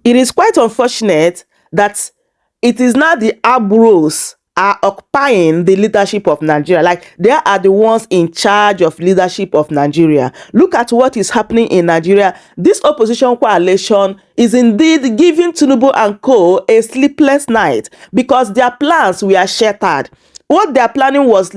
It is quite unfortunate that it is now the Abros are occupying the leadership of Nigeria. Like, they are the ones in charge of leadership of Nigeria. Look at what is happening in Nigeria. This opposition coalition is indeed giving Tinubu and co a sleepless night because their plans were shattered. What they are planning was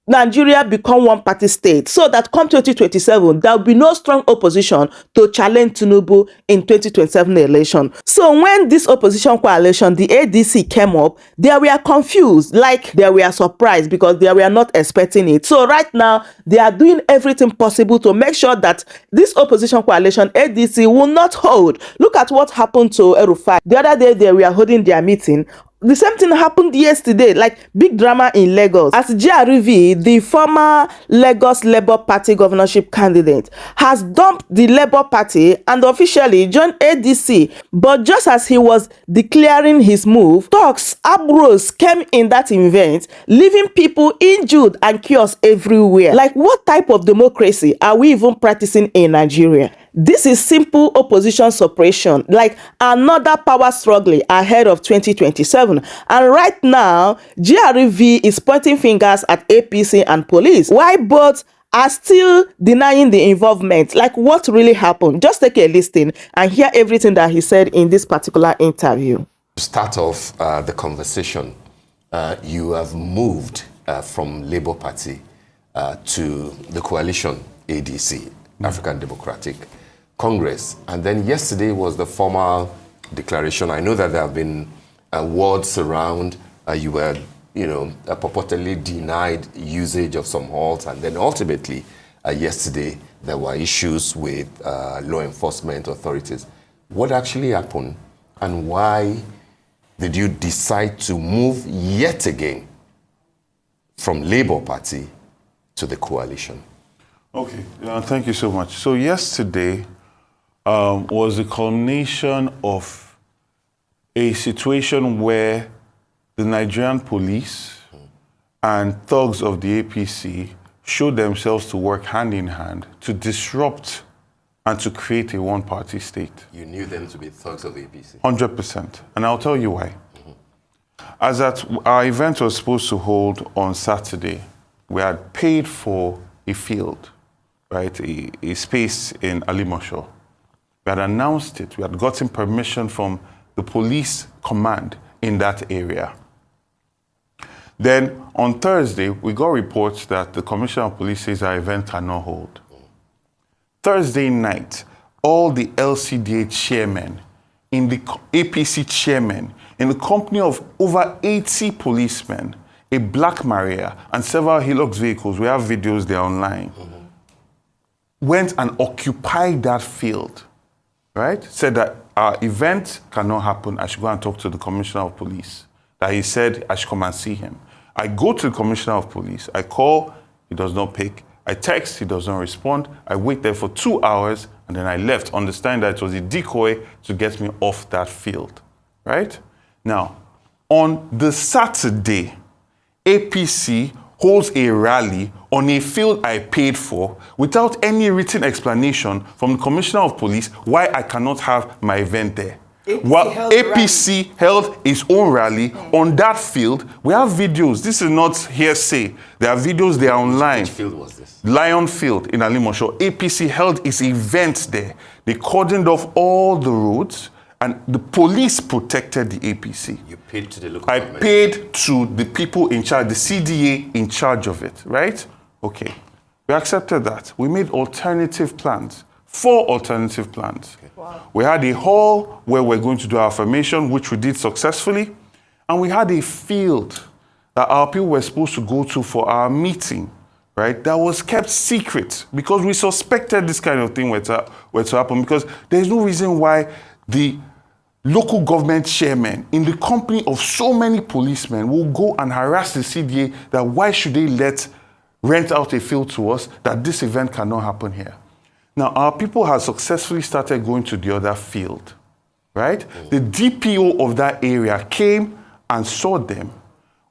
Nigeria become one party state so that come 2027 there will be no strong opposition to challenge Tinubu in 2027 election. So when this opposition coalition, the ADC, came up, they were confused, like they were surprised because they were not expecting it. So right now they are doing everything possible to make sure that this opposition coalition ADC will not hold. Look at what happened to El-Rufai. The other day they were holding their meeting. The same thing happened yesterday, like big drama in Lagos. As El-Rufai, the former Lagos Labour Party governorship candidate, has dumped the Labour Party and officially joined ADC. But just as he was declaring his move, talks Abros came in that event, leaving people injured and chaos everywhere. Like, what type of democracy are we even practicing in Nigeria? This is simple opposition suppression, like another power struggle ahead of 2027. And right now, El-Rufai is pointing fingers at APC and police, while both are still denying the involvement. Like, what really happened? Just take a listen and hear everything that he said in this particular interview. To start off the conversation, you have moved from Labour Party to the coalition ADC, African Democratic Congress, and then yesterday was the formal declaration. I know that there have been words around you were, purportedly denied usage of some halls, and then ultimately yesterday there were issues with law enforcement authorities. What actually happened, and why did you decide to move yet again from Labour Party to the coalition? Okay, thank you so much. So yesterday was the culmination of a situation where the Nigerian police and thugs of the APC showed themselves to work hand in hand to disrupt and to create a one-party state. You knew them to be thugs of the APC? 100%. And I'll tell you why. As that our event was supposed to hold on Saturday, we had paid for a field, right, a space in Alimosho. We had announced it. We had gotten permission from the police command in that area. Then on Thursday, we got reports that the Commissioner of Police says our event cannot hold. Thursday night, all the LCDA chairmen, in the APC chairmen, in the company of over 80 policemen, a Black Maria, and several Hilux vehicles, we have videos there online, went and occupied that field. Right? Said that our event cannot happen. I should go and talk to the Commissioner of Police. That he said I should come and see him. I go to the Commissioner of Police. I call, he does not pick. I text, he does not respond. I wait there for 2 hours, and then I left, understanding that it was a decoy to get me off that field. Right? Now, on the Saturday, APC holds a rally on a field I paid for without any written explanation from the Commissioner of Police why I cannot have my event there. While APC held its own rally on that field, we have videos. This is not hearsay. There are videos, they are online. Which field was this? Lion Field in Alimosho. APC held its event there. They cordoned off all the roads, and the police protected the APC. You paid to the local government? I paid to the people in charge, the CDA in charge of it, right? Okay. We accepted that. We made alternative plans, 4 alternative plans. Okay. Wow. We had a hall where we're going to do our affirmation, which we did successfully. And we had a field that our people were supposed to go to for our meeting, right? That was kept secret because we suspected this kind of thing were to happen, because there's no reason why the local government chairman in the company of so many policemen will go and harass the CDA that why should they rent out a field to us, that this event cannot happen here. Now, our people have successfully started going to the other field, right? The DPO of that area came and saw them,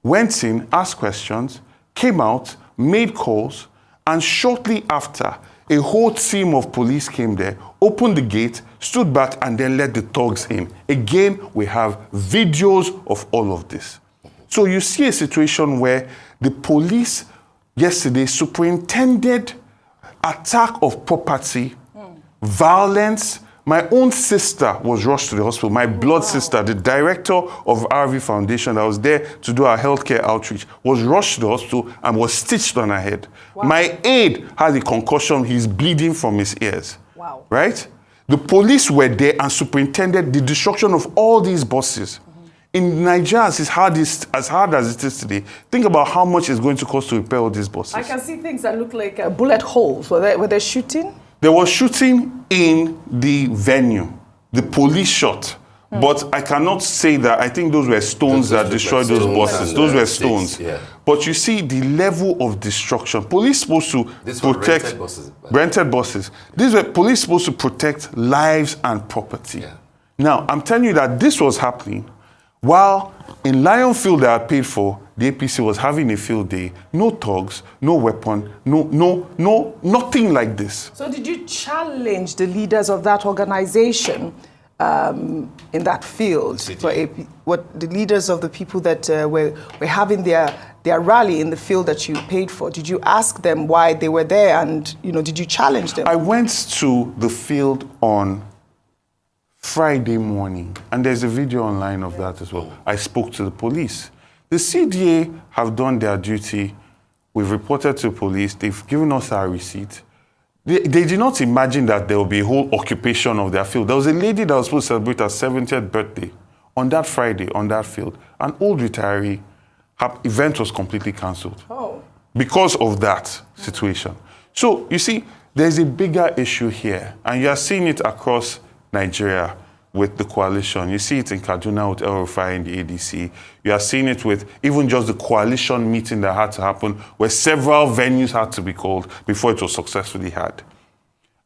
went in, asked questions, came out, made calls, and shortly after, A whole team of police came there, opened the gate, stood back, and then let the thugs in. Again, we have videos of all of this. So you see a situation where the police yesterday superintended attack of property, violence. My own sister was rushed to the hospital. My blood sister, the director of RV Foundation that was there to do our healthcare outreach, was rushed to the hospital and was stitched on her head. Wow. My aide had a concussion. He's bleeding from his ears. Wow. Right? The police were there and superintended the destruction of all these buses. In Nigeria, as hard as it is today, think about how much it's going to cost to repair all these buses. I can see things that look like bullet holes. Were they shooting? There was shooting in the venue. The police shot. But I cannot say that. I think those were stones that destroyed those buses. Those were stones. Yeah. But you see the level of destruction. Police supposed to protect rented buses. These were police supposed to protect lives and property. Yeah. Now, I'm telling you that this was happening while in Lionfield that I paid for, the APC was having a field day. No thugs, no weapon, nothing like this. So did you challenge the leaders of that organization in that field? For what the leaders of the people that were having their rally in the field that you paid for? Did you ask them why they were there, and did you challenge them? I went to the field on Friday morning, and there's a video online of that as well. I spoke to the police. The CDA have done their duty. We've reported to police. They've given us our receipt. They did not imagine that there will be a whole occupation of their field. There was a lady that was supposed to celebrate her 70th birthday on that Friday on that field. An old retiree. Her event was completely cancelled because of that situation. So, you see, there's a bigger issue here, and you are seeing it across Nigeria with the coalition. You see it in Kaduna with El-Rufai and the ADC. You are seeing it with even just the coalition meeting that had to happen, where several venues had to be called before it was successfully had.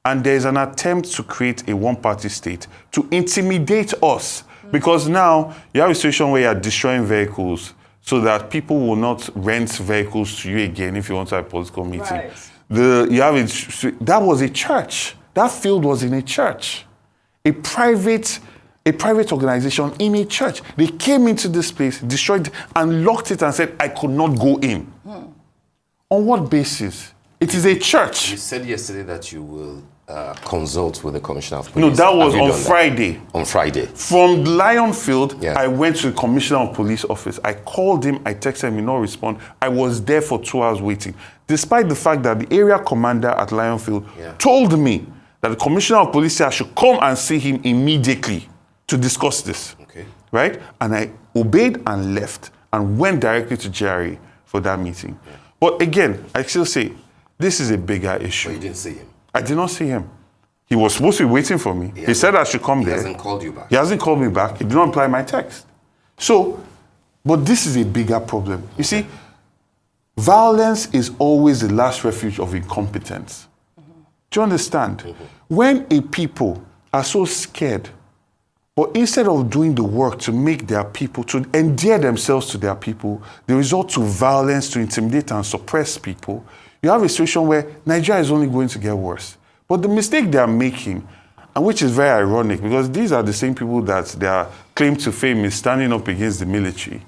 And there's an attempt to create a one-party state to intimidate us, because now you have a situation where you are destroying vehicles so that people will not rent vehicles to you again if you want to have a political meeting. Right. That was a church. That field was in a church. A private organization in a church. They came into this place, destroyed it, and locked it and said, I could not go in. On what basis? It is a church. You said yesterday that you will consult with the Commissioner of Police. No, that was on Friday. On Friday. From Lionfield, I went to the Commissioner of Police office. I called him, I texted him, he did not respond. I was there for 2 hours waiting. Despite the fact that the area commander at Lionfield told me that the Commissioner of Police said I should come and see him immediately to discuss this. Okay. Right? And I obeyed and left and went directly to GRA for that meeting. Yeah. But again, I still say, this is a bigger issue. But you didn't see him? I did not see him. He was supposed to be waiting for me. He said I should come there. He hasn't called you back? He hasn't called me back. He did not reply my text. So, but this is a bigger problem. You see, violence is always the last refuge of incompetence. Do you understand? When a people are so scared, but instead of doing the work to make their people, to endear themselves to their people, they resort to violence to intimidate and suppress people, you have a situation where Nigeria is only going to get worse. But the mistake they are making, and which is very ironic, because these are the same people that their claim to fame is standing up against the military,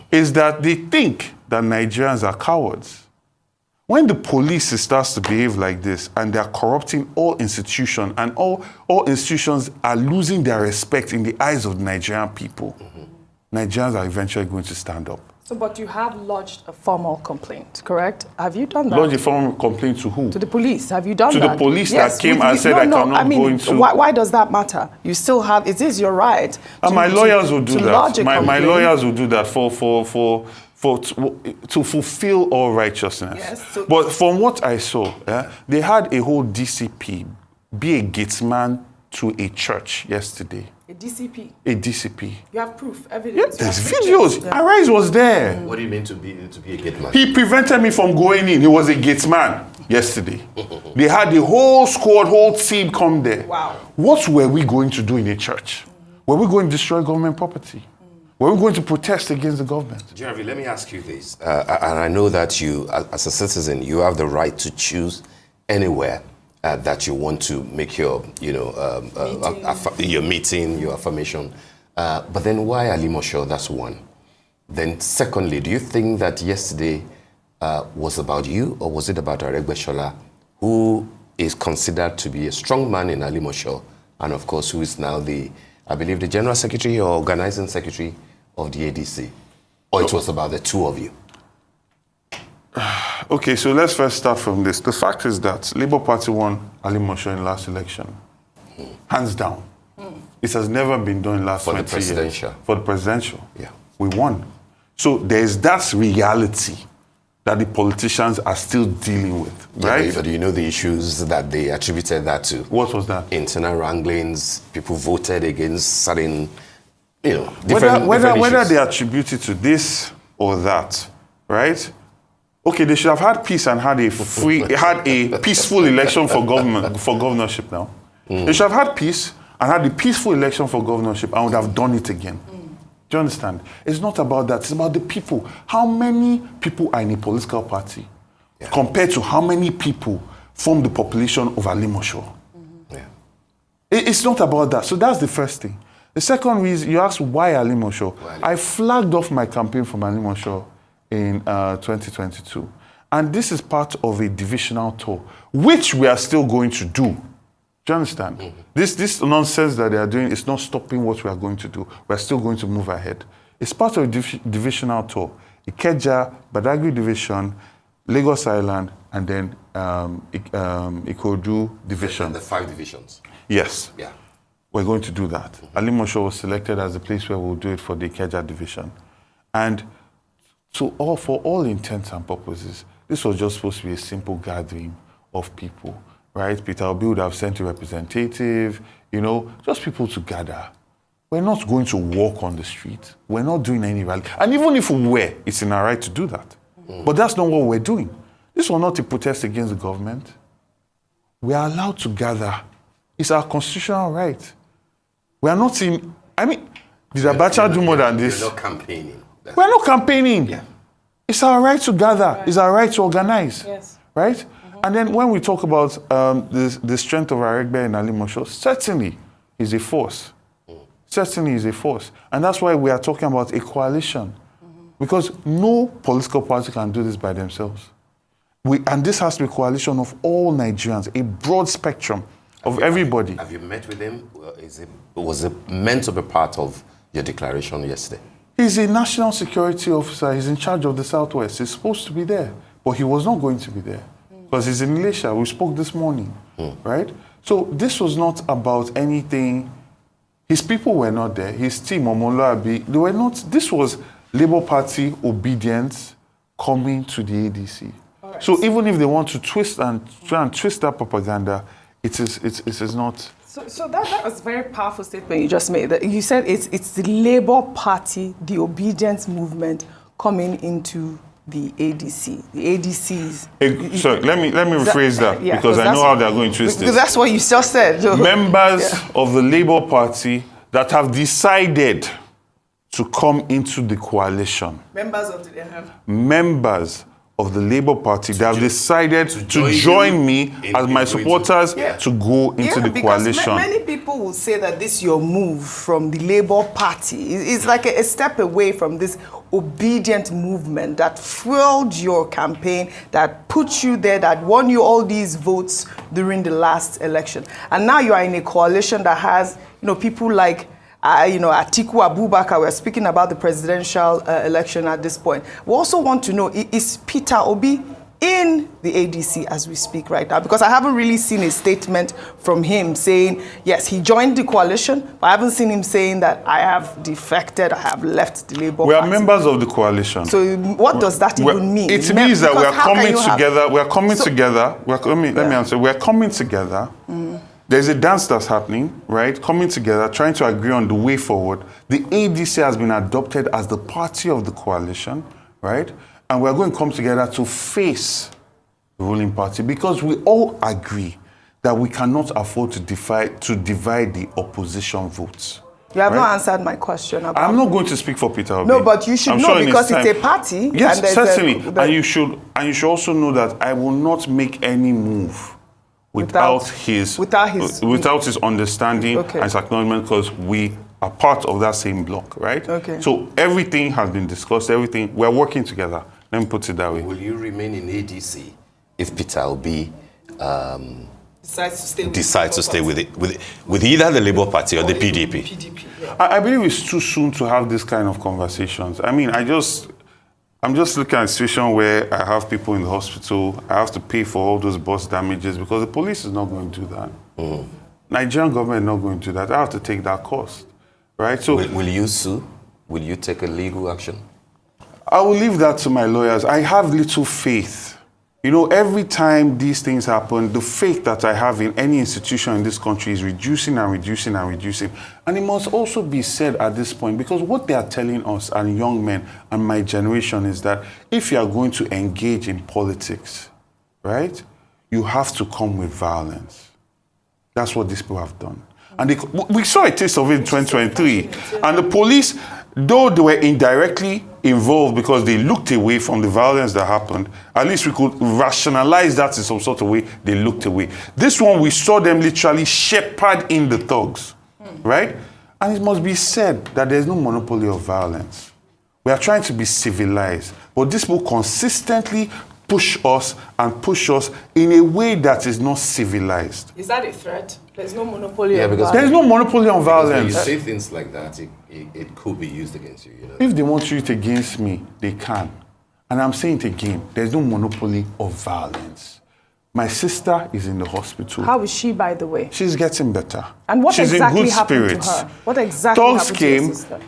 is that they think that Nigerians are cowards. When the police starts to behave like this and they're corrupting all institutions and all institutions are losing their respect in the eyes of the Nigerian people, Nigerians are eventually going to stand up. So, but you have lodged a formal complaint, correct? Have you done that? Lodged a formal complaint to who? To the police. Have you done that? To the police that came and said I cannot go into... Why does that matter? You still have... It is your right. My lawyers will do that. My lawyers will do that to fulfill all righteousness. Yes, but from what I saw, they had a whole DCP be a gatesman to a church yesterday. A DCP? A DCP. You have proof, evidence? Yeah, there's videos. Yeah. Arise was there. What do you mean to be a gateman? He prevented me from going in. He was a gatesman yesterday. They had the whole squad, whole team come there. Wow. What were we going to do in a church? Were we going to destroy government property? Were we going to protest against the government? Jeremy, let me ask you this. And I know that you, as a citizen, you have the right to choose anywhere that you want to make your, your meeting, your affirmation. But then why Alimosho? That's one. Then secondly, do you think that yesterday was about you, or was it about Aregbesola, who is considered to be a strong man in Alimosho, and of course who is now I believe the General Secretary or Organizing Secretary of the ADC? Or it was about the two of you? Okay, so let's first start from this. The fact is that Labour Party won Alimosho in last election. Hands down. It has never been done in last 20 years. For the presidential? For the presidential. Yeah. We won. So there's that reality that the politicians are still dealing with, right? Yeah, but do you know the issues that they attributed that to? What was that? Internal wranglings, people voted against certain, different whether issues. they attribute it to this or that, right? Okay, they should have had peace and had a peaceful election for governorship now. They should have had peace and had a peaceful election for governorship and would have done it again. Do you understand? It's not about that. It's about the people. How many people are in a political party compared to how many people form the population of Alimosho? Yeah. It's not about that. So that's the first thing. The second reason, you asked why Alimosho. I flagged off my campaign from Alimosho in 2022. And this is part of a divisional tour, which we are still going to do. Do you understand? This nonsense that they are doing is not stopping what we are going to do. We are still going to move ahead. It's part of a divisional tour. Ikeja, Badagry Division, Lagos Island, and then Ikodu Division. The 5 divisions. Yes. Yeah. We're going to do that. Alimosho was selected as the place where we'll do it for the Ikeja Division. And so for all intents and purposes, this was just supposed to be a simple gathering of people. Right? Peter Obi would have sent a representative, just people to gather. We're not going to walk on the street. We're not doing any rally. And even if we were, it's in our right to do that. But that's not what we're doing. This was not a protest against the government. We are allowed to gather. It's our constitutional right. We are not did Abacha do more than this? We're not campaigning. We're not campaigning. Yeah. It's our right to gather. Right. It's our right to organize. Yes. Right? And then when we talk about the strength of Aregbe and Alimosho, certainly is a force. Certainly is a force. And that's why we are talking about a coalition. Because no political party can do this by themselves. And this has to be a coalition of all Nigerians, a broad spectrum of everybody. Have you met with him? Was it meant to be part of your declaration yesterday? He's a national security officer. He's in charge of the Southwest. He's supposed to be there. But he was not going to be there. Because he's in Malaysia. We spoke this morning, right? So this was not about anything. His people were not there. His team, Omoloabi, they were not. This was Labour Party obedience coming to the ADC. Right. So even if they want to try and twist that propaganda, it is not. So that was a very powerful statement you just made. That you said it's the Labour Party, the obedience movement coming into the ADC, the ADCs. Sorry, let me rephrase that because I know how they're going to twist this. That's what you just said. Members of the Labour Party that have decided to come into the coalition. Members of the Labour Party that have decided to join me as my supporters to go into the coalition. Many people will say that this your move from the Labour Party is like a step away from this obedient movement that fueled your campaign, that put you there, that won you all these votes during the last election. And now you are in a coalition that has, people like Atiku Abubakar. We're speaking about the presidential election at this point. We also want to know, is Peter Obi in the ADC as we speak right now? Because I haven't really seen a statement from him saying, yes, he joined the coalition, but I haven't seen him saying that I have defected, I have left the Labour Party. We are members of the coalition. So what does that even mean? It means that we are coming together. We are coming together. Let me answer. We are coming together. There's a dance that's happening, right? Coming together, trying to agree on the way forward. The ADC has been adopted as the party of the coalition, right? And we're going to come together to face the ruling party because we all agree that we cannot afford to divide the opposition votes. You have not answered my question. I'm not going to speak for Peter Obi. No, but you should know because it's a party. Yes, certainly. And you should also know that I will not make any move without his understanding and his acknowledgement, because we are part of that same block, right? Okay. So everything has been discussed, everything, we're working together. Let me put it that way. Will you remain in ADC if Peter Obi decides to stay with either the Labour Party or the PDP? Yeah. I believe it's too soon to have this kind of conversations. I mean, I'm just looking at a situation where I have people in the hospital, I have to pay for all those bus damages because the police is not going to do that. Nigerian government is not going to do that. I have to take that cost, right? So will you sue? Will you take a legal action? I will leave that to my lawyers. I have little faith. You know, every time these things happen, the faith that I have in any institution in this country is reducing and reducing and reducing. And it must also be said at this point, because what they are telling us and young men and my generation is that if you are going to engage in politics, right, you have to come with violence. That's what these people have done. And we saw a taste of it in 2023. And the police, though they were indirectly involved because they looked away from the violence that happened, at least we could rationalize that in some sort of way. They looked away. This one, we saw them literally shepherd in the thugs, right? And it must be said that there's no monopoly of violence. We are trying to be civilized, but these people consistently push us in a way that is not civilized. Is that a threat? There's no monopoly on violence. There's no monopoly on violence. When you say things like that, it could be used against you. You know? If they want to use it against me, they can. And I'm saying it again, there's no monopoly of violence. My sister is in the hospital. How is she, by the way? She's getting better. And what She's exactly in good happened spirits. to her? What exactly Dogs happened to your came, sister?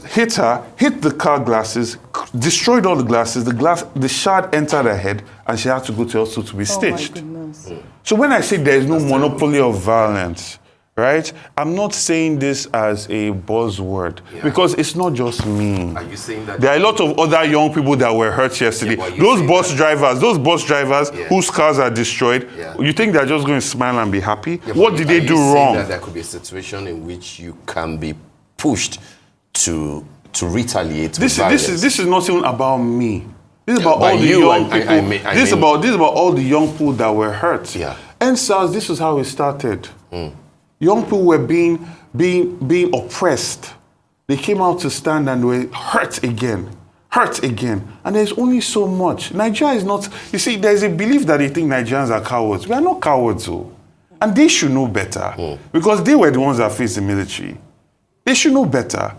hit her, hit the car glasses, destroyed all the glasses. The shard entered her head, and she had to go to hospital to be stitched. Oh my goodness. So when I say there is no monopoly of violence, right? I'm not saying this as a buzzword because it's not just me. Are you saying that there are a lot of other young people that were hurt yesterday? Those bus drivers whose cars are destroyed, you think they're just going to smile and be happy? What did they do wrong? That there could be a situation in which you can be pushed to retaliate. This is not even about me. This is about all the young people. This is about all the young people that were hurt. And SARS, this is how it started. Young people were being oppressed. They came out to stand and were hurt again. And there's only so much. Nigeria is not, you see, there's a belief that they think Nigerians are cowards. We are not cowards, though. And they should know better. Because they were the ones that faced the military. They should know better.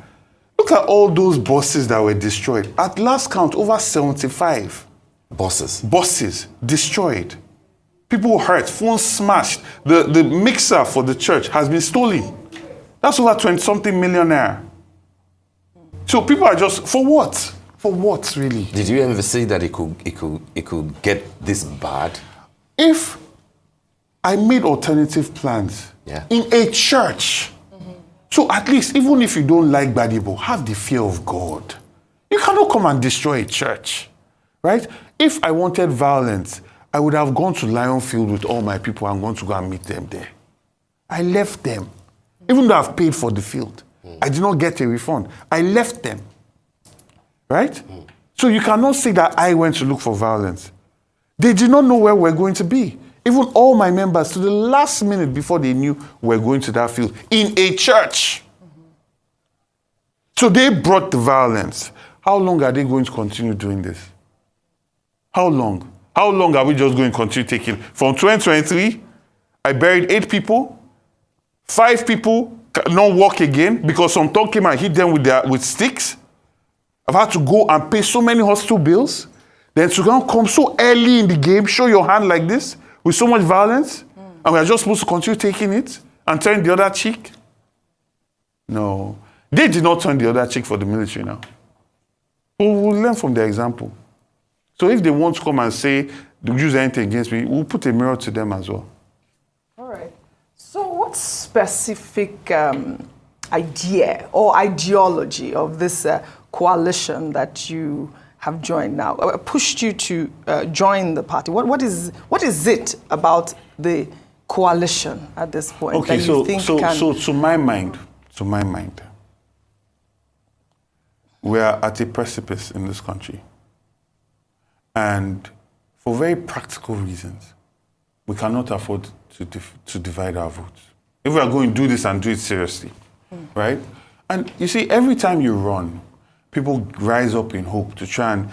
Look at all those buses that were destroyed. At last count, over 75. Buses destroyed. People hurt, phones smashed. The mixer for the church has been stolen. That's over 20-something million naira. So people are just, for what? For what, really? Did you ever say that it could get this bad? If I made alternative plans in a church, so at least, even if you don't like Gazebo, have the fear of God. You cannot come and destroy a church, right? If I wanted violence, I would have gone to Lionfield with all my people and gone to go and meet them there. I left them. Even though I've paid for the field. I did not get a refund. I left them. Right? So you cannot say that I went to look for violence. They did not know where we're going to be. Even all my members, to the last minute before they knew we're going to that field, in a church. So they brought the violence. How long are they going to continue doing this? How long? How long are we just going to continue taking? From 2023, I buried 8 people. 5 people cannot walk again because some thug came and hit them with sticks. I've had to go and pay so many hospital bills. Then to come so early in the game, show your hand like this, with so much violence, and we're just supposed to continue taking it and turn the other cheek? No. They did not turn the other cheek for the military now. We'll learn from their example. So if they want to come and say, use anything against me, we'll put a mirror to them as well. All right. So what specific idea or ideology of this coalition that you have joined now pushed you to join the party? What is it about the coalition at this point? Okay, that you think so to my mind, we are at a precipice in this country. And for very practical reasons, we cannot afford to divide our votes. If we are going to do this and do it seriously, right? And you see, every time you run, people rise up in hope to try and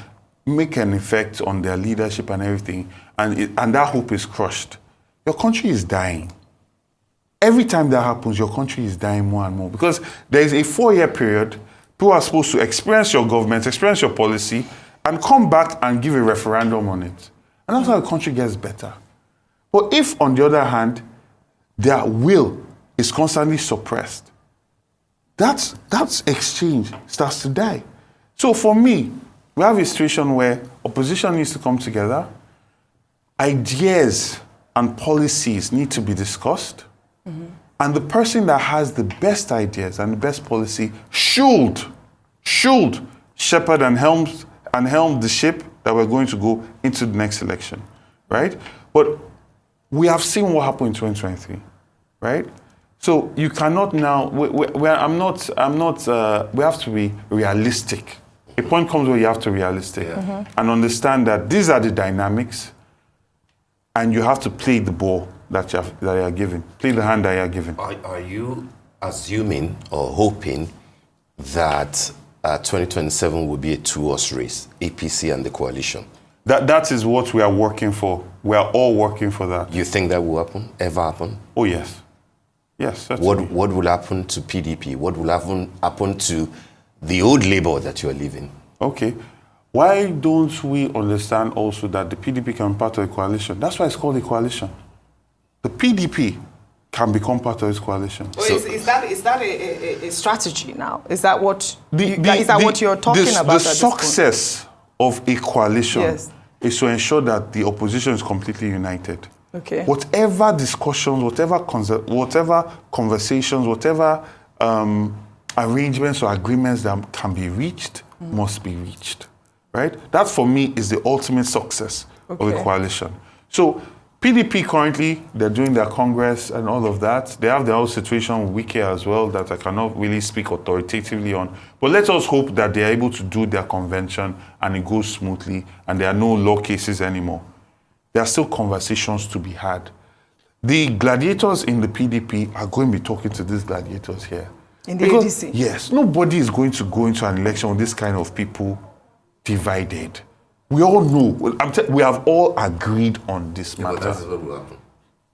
make an effect on their leadership and everything, and that hope is crushed. Your country is dying. Every time that happens, your country is dying more and more because there is a 4-year period. People are supposed to experience your government, experience your policy, and come back and give a referendum on it. And that's how the country gets better. But if, on the other hand, their will is constantly suppressed, that exchange starts to die. So for me, we have a situation where opposition needs to come together, ideas and policies need to be discussed, and the person that has the best ideas and the best policy should shepherd and helm the ship that we're going to go into the next election, right? But we have seen what happened in 2023, right? So you cannot now. We have to be realistic. A point comes where you have to be realistic and understand that these are the dynamics, and you have to play the ball that you are given. Play the hand that you are given. Are you assuming or hoping that 2027 will be a two-horse race, APC and the coalition? That is what we are working for. We are all working for that. You think that will happen? Ever happen? Oh, yes. Yes, certainly. What will happen to PDP? What will happen to the old Labour that you are leaving? Okay. Why don't we understand also that the PDP can be part of a coalition? That's why it's called a coalition. The PDP can become part of this coalition. So is that a strategy now? Is that what what you're talking about? The success of a coalition is to ensure that the opposition is completely united. Okay. Whatever discussions, whatever conversations, whatever arrangements or agreements that can be reached must be reached, right? That for me is the ultimate success of a coalition. So PDP currently, they're doing their Congress and all of that. They have their own situation with Wike as well that I cannot really speak authoritatively on. But let us hope that they're able to do their convention and it goes smoothly and there are no law cases anymore. There are still conversations to be had. The gladiators in the PDP are going to be talking to these gladiators here. In the ADC? Yes. Nobody is going to go into an election with this kind of people divided. We all know. We have all agreed on this matter. That's what will happen.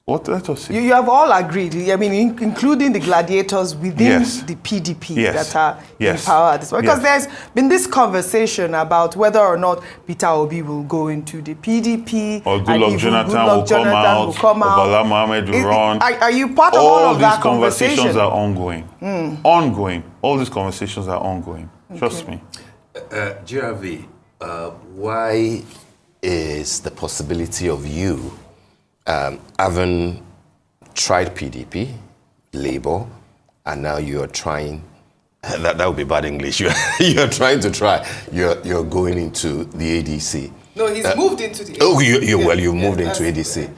What? Let us see. You have all agreed. I mean, including the gladiators within the PDP that are in power at this point. Because there's been this conversation about whether or not Peter Obi will go into the PDP. Or Goodluck Jonathan will come out. Or Bala Mohammed will run. Are you part of all of that conversation? All these conversations are ongoing. Ongoing. All these conversations are ongoing. Trust me. GRV, why is the possibility of you having tried PDP, Labour, and now you're trying, that would be bad English, you're trying to try, you're going into the ADC. No, he's moved into the ADC. Oh, you moved into ADC.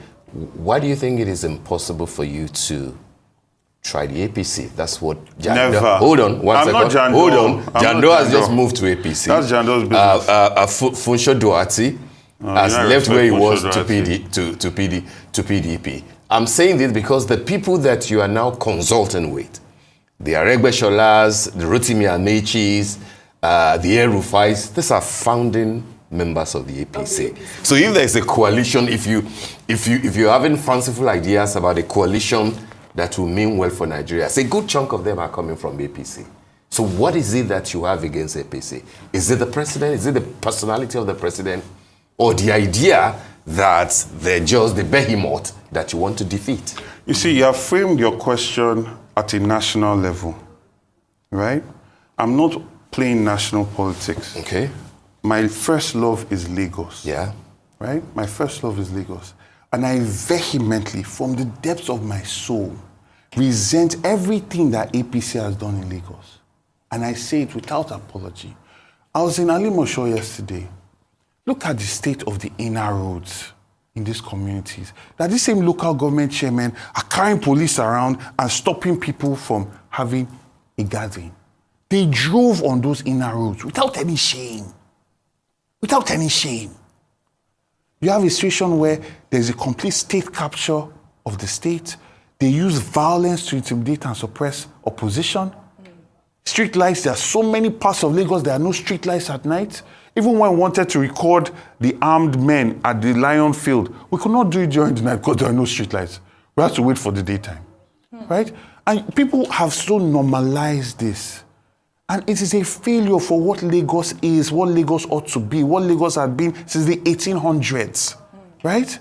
Why do you think it is impossible for you to try the APC? That's what Never. Hold on, one second. Not Jando. Hold on. Jando has Jando. just moved to APC. That's Jando's business. Funsho Duarte has left where he was to PDP. I'm saying this because the people that you are now consulting with, the Aregbe Sholas, the Rotimi Amechis, the El-Rufais, these are founding members of the APC. So if there's a coalition, if you're having fanciful ideas about a coalition that will mean well for Nigeria, a good chunk of them are coming from APC. So what is it that you have against APC? Is it the president? Is it the personality of the president? Or the idea that they're just the behemoth that you want to defeat? You see, you have framed your question at a national level, right? I'm not playing national politics. Okay. My first love is Lagos. Yeah. Right? My first love is Lagos. And I vehemently, from the depths of my soul, resent everything that APC has done in Lagos. And I say it without apology. I was in Alimosho yesterday. Look at the state of the inner roads in these communities. That these same local government chairmen are carrying police around and stopping people from having a gathering. They drove on those inner roads without any shame. Without any shame. You have a situation where there's a complete state capture of the state. They use violence to intimidate and suppress opposition. Street lights, there are so many parts of Lagos, there are no street lights at night. Even when we wanted to record the armed men at the Lion Field, we could not do it during the night because there are no street lights. We have to wait for the daytime, right? And people have so normalized this. And it is a failure for what Lagos is, what Lagos ought to be, what Lagos has been since the 1800s, right?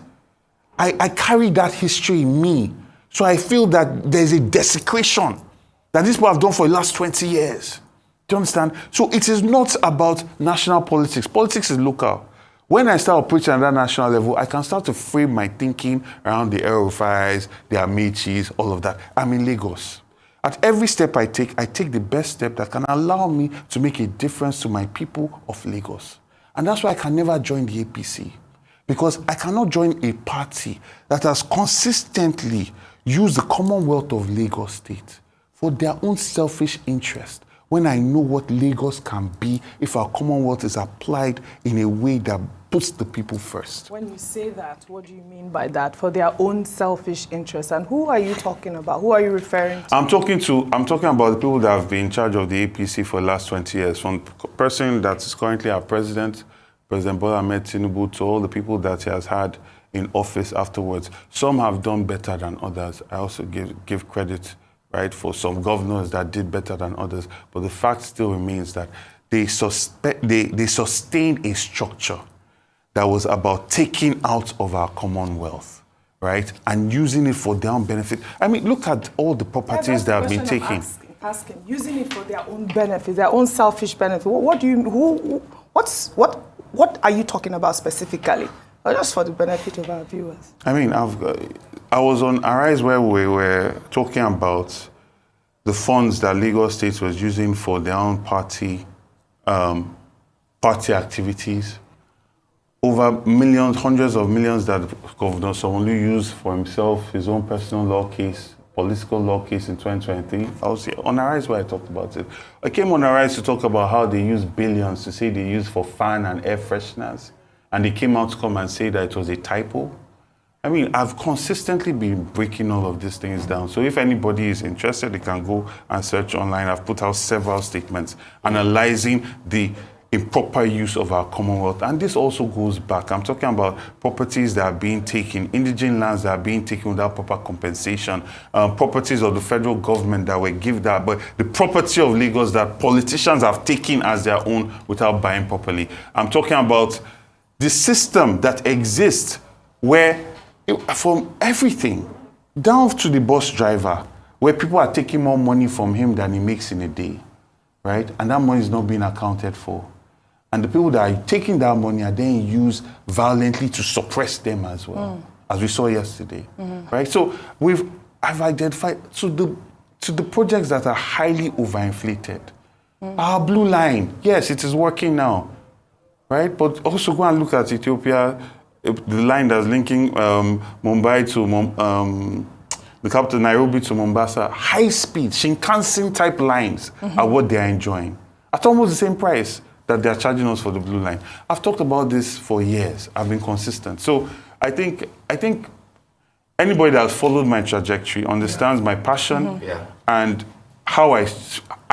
I carry that history in me. So I feel that there's a desecration that these people have done for the last 20 years. Do you understand? So it is not about national politics. Politics is local. When I start operating at that national level, I can start to frame my thinking around the El-Rufais, the Amechis, all of that. I'm in Lagos. At every step I take the best step that can allow me to make a difference to my people of Lagos. And that's why I can never join the APC. Because I cannot join a party that has consistently used the Commonwealth of Lagos State for their own selfish interest, when I know what Lagos can be if our Commonwealth is applied in a way that puts the people first. When you say that, what do you mean by that? For their own selfish interests? And who are you talking about? Who are you referring to? I'm talking about the people that have been in charge of the APC for the last 20 years, from the person that is currently our president, President Bola Ahmed Tinubu, to all the people that he has had in office afterwards. Some have done better than others. I also give credit, right, for some governors that did better than others. But the fact still remains that they sustained a structure that was about taking out of our Commonwealth, right, and using it for their own benefit. I mean, look at all the properties that have been taken. Asking, using it for their own benefit, their own selfish benefit. What are you talking about specifically? Or just for the benefit of our viewers? I mean, I was on Arise where we were talking about the funds that Lagos State was using for their own party activities. Over millions, hundreds of millions that Governor Sanwo-Olu used for himself, his own personal law case, political law case in 2023. I was on Arise where I talked about it. I came on Arise to talk about how they use billions to say they use for fan and air fresheners. And they came out to come and say that it was a typo. I mean, I've consistently been breaking all of these things down. So if anybody is interested, they can go and search online. I've put out several statements analyzing the improper use of our Commonwealth. And this also goes back. I'm talking about properties that are being taken, indigenous lands that are being taken without proper compensation, properties of the federal government that were given that, but the property of Lagos that politicians have taken as their own without buying properly. I'm talking about the system that exists where, from everything, down to the bus driver, where people are taking more money from him than he makes in a day, right? And that money is not being accounted for. And the people that are taking that money are then used violently to suppress them as well, as we saw yesterday, right? So I've identified, to the projects that are highly overinflated. Our blue line, yes, it is working now, right? But also go and look at Ethiopia, the line that's linking Mumbai to the capital, Nairobi to Mombasa. High speed, Shinkansen type lines are what they are enjoying at almost the same price that they are charging us for the blue line. I've talked about this for years. I've been consistent. So I think anybody that has followed my trajectory understands my passion and how I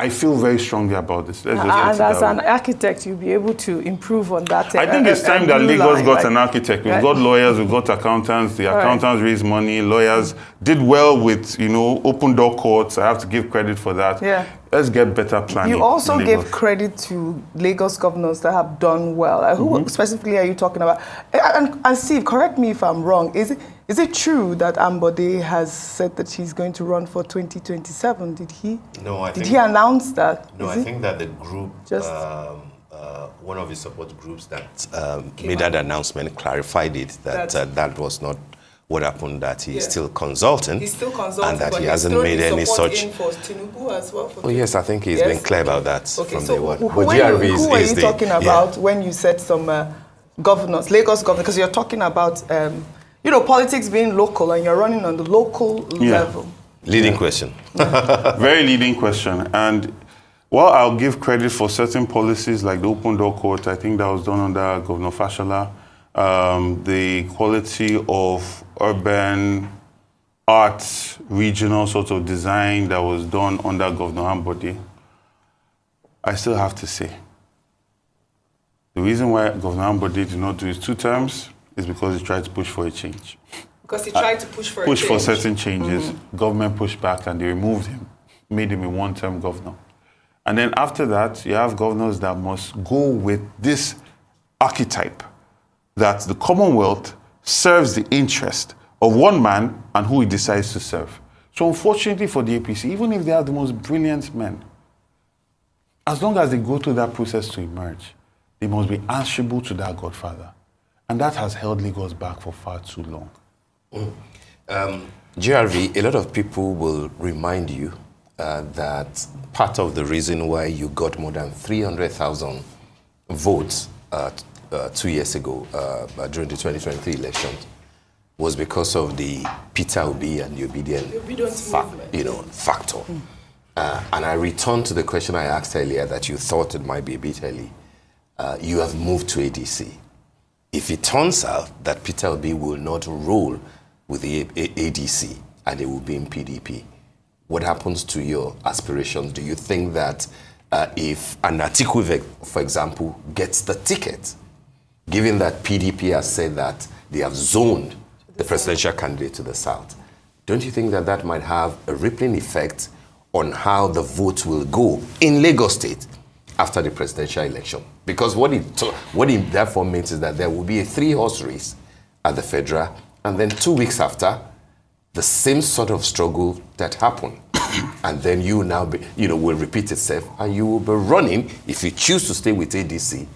feel very strongly about this. And as an architect, you'll be able to improve on that. I think it's time that Lagos got an architect. We've got lawyers, we've got accountants. The accountants raised money. Lawyers did well with, open door courts. I have to give credit for that. Yeah. Let's get better planning. You also gave credit to Lagos governors that have done well. Who specifically are you talking about? And Steve, correct me if I'm wrong. Is it true that Ambode has said that he's going to run for 2027? Did he? No, Did he announce that? No, I think that the group, one of his support groups that made that announcement clarified it, that was not what happened, that he's still consulting. He's still consulting, and that he hasn't made any such. For Tinubu as well. Oh yes, I think he's been clear about that from day one. Who are you talking about when you said some governors, Lagos governors? Because you're talking about politics being local, and you're running on the local level. Leading question. Very leading question. And while I'll give credit for certain policies like the open door court, I think that was done under Governor Fashola, the quality of urban arts, regional sort of design that was done under Governor Ambode, I still have to say, the reason why Governor Ambode did not do his 2 terms is because he tried to push for a change. Because he tried to push for a change. Push for certain changes. Government pushed back and they removed him, made him a 1-term governor. And then after that, you have governors that must go with this archetype that the Commonwealth serves the interest of one man and who he decides to serve. So unfortunately for the APC, even if they are the most brilliant men, as long as they go through that process to emerge, they must be answerable to that godfather. And that has held Lagos back for far too long. GRV, a lot of people will remind you that part of the reason why you got more than 300,000 votes 2 years ago during the 2023 elections was because of the Peter Obi and the obedience factor. And I return to the question I asked earlier that you thought it might be a bit early. You have moved to ADC. If it turns out that Peter Obi will not roll with the ADC and it will be in PDP, what happens to your aspirations? Do you think that if an Atiku, for example, gets the ticket, given that PDP has said that they have zoned the presidential candidate to the south, don't you think that that might have a rippling effect on how the vote will go in Lagos State after the presidential election? Because what it therefore means is that there will be a 3-horse race at the federal, and then 2 weeks after, the same sort of struggle that happened. And then you now will repeat itself, and you will be running, if you choose to stay with ADC,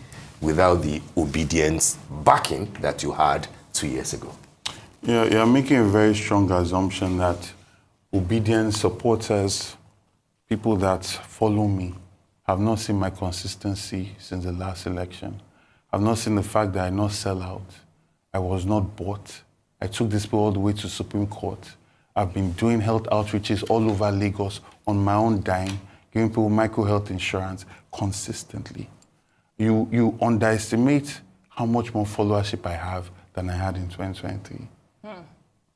without the obedience backing that you had 2 years ago. Yeah, you're making a very strong assumption that obedience supporters, people that follow me, have not seen my consistency since the last election. I've not seen the fact that I not sell out. I was not bought. I took this bill all the way to Supreme Court. I've been doing health outreaches all over Lagos on my own dime, giving people micro-health insurance consistently. You underestimate how much more followership I have than I had in 2020.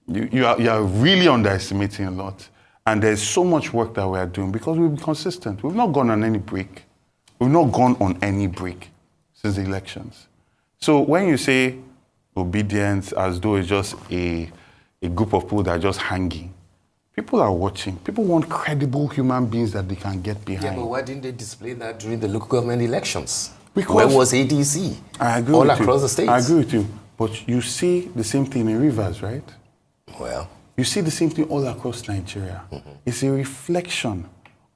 You are really underestimating a lot. And there's so much work that we are doing because we've been consistent. We've not gone on any break. We've not gone on any break since the elections. So when you say obedience as though it's just a group of people that are just hanging, people are watching. People want credible human beings that they can get behind. Yeah, but why didn't they display that during the local government elections? Because where was ADC? I agree all with you. Across the states. I agree with you. But you see the same thing in Rivers, right? Well, you see the same thing all across Nigeria. It's a reflection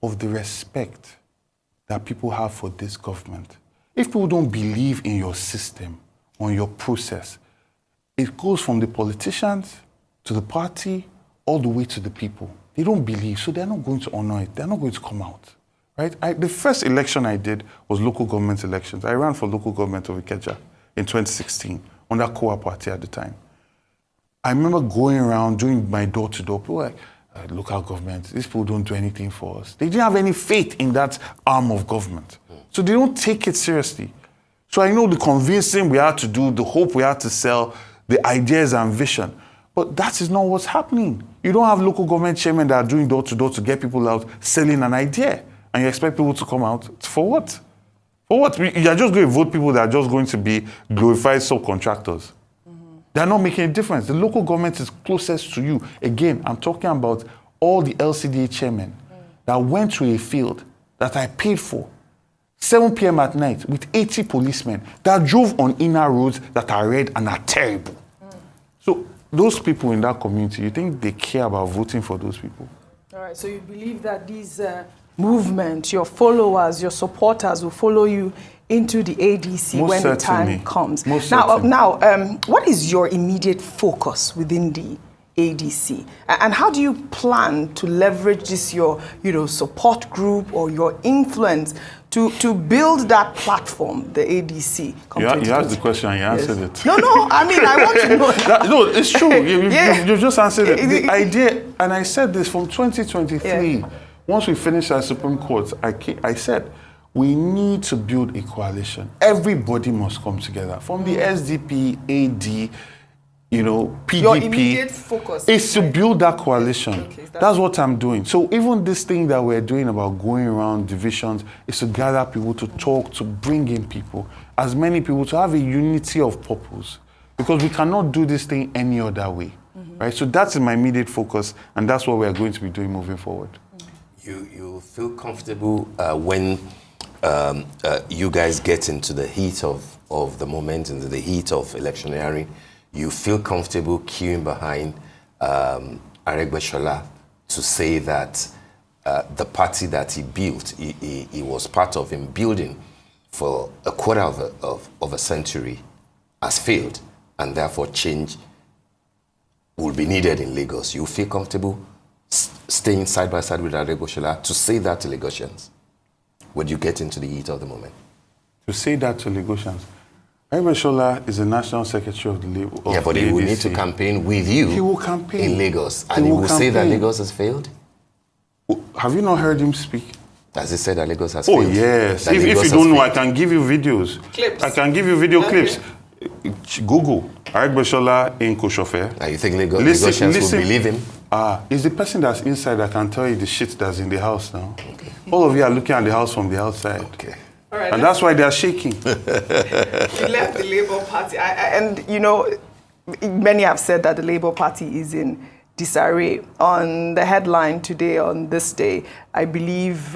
of the respect that people have for this government. If people don't believe in your system, on your process, it goes from the politicians to the party all the way to the people. They don't believe, so they're not going to honor it. They're not going to come out. Right? The first election I did was local government elections. I ran for local government of Ikeja in 2016 under Kowa Party at the time. I remember going around doing my door-to-door. People were like, local government, these people don't do anything for us. They didn't have any faith in that arm of government. So they don't take it seriously. So I know the convincing we had to do, the hope we had to sell, the ideas and vision. But that is not what's happening. You don't have local government chairmen that are doing door-to-door to get people out selling an idea. And you expect people to come out. For what? For what? You're just going to vote people that are just going to be glorified subcontractors. They're not making a difference. The local government is closest to you. Again, I'm talking about all the LCDA chairmen that went to a field that I paid for, 7 p.m. at night, with 80 policemen that drove on inner roads that are red and are terrible. So those people in that community, you think they care about voting for those people? All right, so you believe that these movement, your followers, your supporters will follow you into the ADC Most when certainly. the time comes. Most Now, what is your immediate focus within the ADC, and how do you plan to leverage this your support group or your influence to build that platform, the ADC? You asked the question and you answered it. No, I mean I want to know. No, it's true. You just answered it. The idea, and I said this from 2023. Once we finished our Supreme Court, I said, we need to build a coalition. Everybody must come together. From the SDP, AD, PDP. Your immediate focus is to build that coalition. Okay, that's what I'm doing. So even this thing that we're doing about going around divisions is to gather people, to talk, to bring in people, as many people, to have a unity of purpose. Because we cannot do this thing any other way. Right? So that's my immediate focus, and that's what we're going to be doing moving forward. You feel comfortable when you guys get into the heat of the moment, into the heat of electioneering, you feel comfortable queuing behind Aregbesola to say that the party that he built, he was part of in building for a quarter of a century has failed, and therefore change will be needed in Lagos. You feel comfortable staying side by side with Aregbesola to say that to Lagosians when you get into the heat of the moment? To say that to Lagosians. Aregbesola is the National Secretary of the Labour Party. Yeah, but he will need to campaign with you. He will campaign in Lagos, and he will say that Lagos has failed. Have you not heard him speak? Has he said that Lagos has failed? failed? Oh yes. If you don't know, I can give you videos. Clips. I can give you video clips. Google Aregbesola in Koshofe. And you think Lagosians will believe him? It's the person that's inside that can tell you the shit that's in the house now. Okay. All of you are looking at the house from the outside. Okay. All right, and that's why they are shaking. You left the Labour Party. Many have said that the Labour Party is in disarray. On the headline today, on this day, I believe,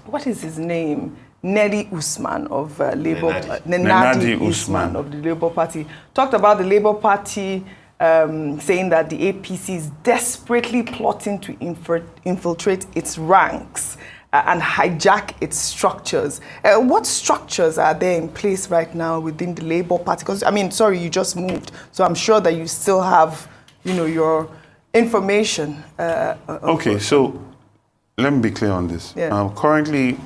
what is his name? Nedi Usman of Labour, Nenadi Usman of the Labour Party, talked about the Labour Party saying that the APC is desperately plotting to infiltrate its ranks and hijack its structures. What structures are there in place right now within the Labour Party? Because, you just moved, so I'm sure that you still have, your information. Okay, so let me be clear on this. Yeah. Currently,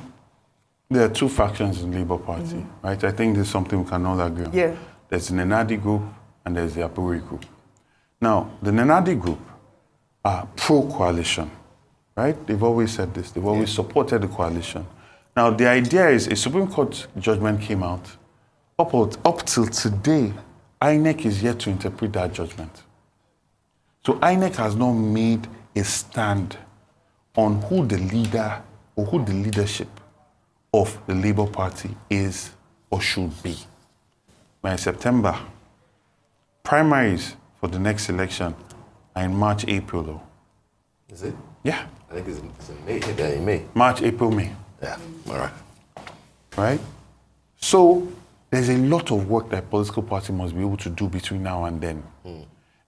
there are two factions in the Labour Party, right? I think there's something we can all agree on. Yeah. There's the Nenadi group and there's the Apuri group. Now, the Nenadi group are pro-coalition, right? They've always said this. They've always supported the coalition. Now, the idea is a Supreme Court judgment came out. Up till today, INEC is yet to interpret that judgment. So INEC has not made a stand on who the leader or who the leadership of the Labour Party is or should be. By September, primaries for the next election are in March, April, though. Is it? Yeah. I think it's in May. Yeah, in May. March, April, May. Yeah, all right. Right? So there's a lot of work that a political party must be able to do between now and then.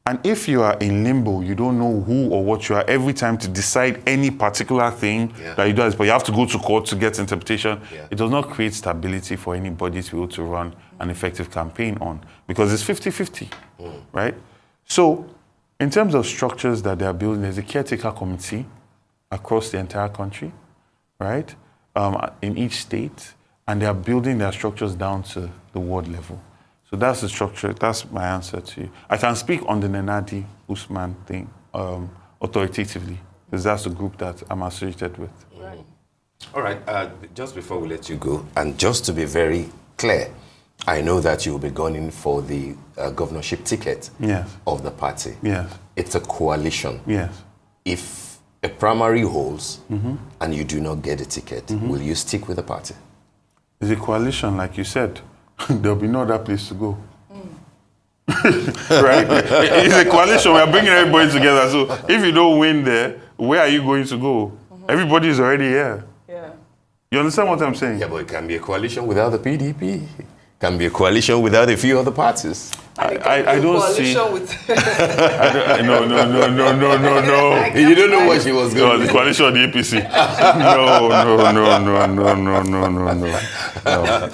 And if you are in limbo, you don't know who or what you are every time to decide any particular thing that you do, but you have to go to court to get interpretation. It does not create stability for anybody to be able to run an effective campaign on, because it's 50-50, right? So in terms of structures that they are building, there's a caretaker committee across the entire country, right? In each state, and they are building their structures down to the ward level. So that's the structure. That's my answer to you. I can speak on the Nenadi Usman thing authoritatively, because that's the group that I'm associated with. Right. All right. Just before we let you go, and just to be very clear, I know that you will be gunning for the governorship ticket of the party. Yes. It's a coalition. Yes. If a primary holds and you do not get a ticket, will you stick with the party? It's a coalition, like you said. There'll be no other place to go. Right? It's a coalition. We're bringing everybody together. So if you don't win there, where are you going to go? Everybody is already here. Yeah. You understand what I'm saying? Yeah, but it can be a coalition without the PDP. It can be a coalition without a few other parties. I don't see. No. No. You don't know what she was going to do. The coalition of the APC.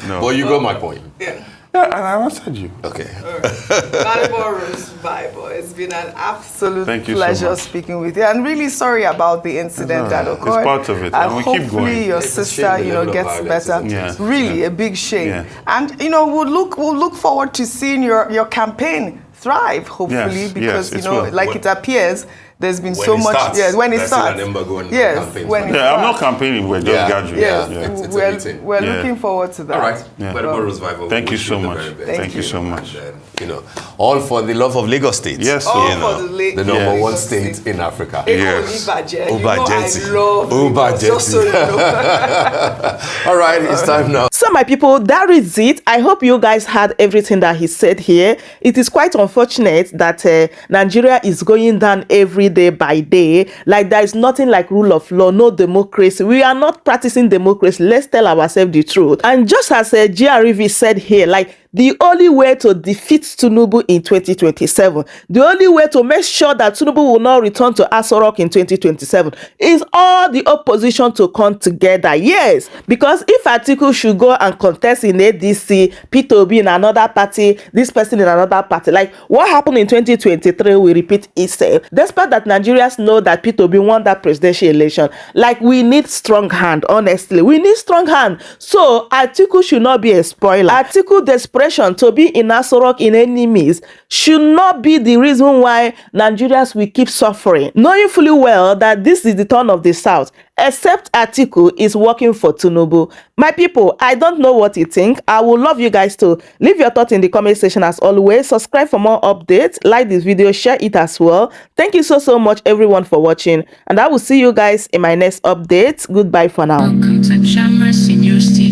No. Well, you got my point. Yeah. Yeah, and I answered you. Okay. Labour Rhodes-Vivour, it's been an absolute so pleasure speaking with you. And really sorry about the incident that occurred. It's part of it, and we keep going. Hopefully your sister, gets better. Yeah. Really, a big shame. Yeah. And we'll look forward to seeing your campaign thrive, hopefully, because it it appears there's been When so it much. starts, Yes, when it there's still starts. an embargo on Yes, campaigns. when it Yeah, I'm not starts. campaigning. We're just Yeah, gathering. Yes, It's a we're meeting. looking forward to that. All right. Yeah. Gazebo Rhodes-Voivour, Thank we you wish so the much. very best. Thank you so much. And, all for the love of Lagos State. Yes, All sir. for the number Yes. one state in Africa. Yes. Ubajeti. I love Lagos, just so you know. All right, it's time now. So my people, that is it. I hope you guys heard everything that he said here. It is quite unfortunate that Nigeria is going down every day by day. Like there is nothing like rule of law, no democracy. We are not practicing democracy. Let's tell ourselves the truth. And just as GRV said here, like the only way to defeat Tinubu in 2027, the only way to make sure that Tinubu will not return to Aso Rock in 2027 is all the opposition to come together. Yes, because if Atiku should go and contest in ADC, Peter Obi in another party, this person in another party, like what happened in 2023 will repeat itself. Despite that Nigerians know that Peter Obi won that presidential election, like we need strong hand, honestly. We need strong hand. So Atiku should not be a spoiler. Atiku desperation to be in Aso Rock in enemies should not be the reason why Nigerians will keep suffering, knowing fully well that this is the turn of the South, except Atiku is working for Tinubu. My people, I don't know what you think. I would love you guys to leave your thoughts in the comment section as always. Subscribe for more updates, like this video, share it as well. Thank you so much everyone for watching, and I will see you guys in my next update. Goodbye for now. Welcome to Shamras in your studio.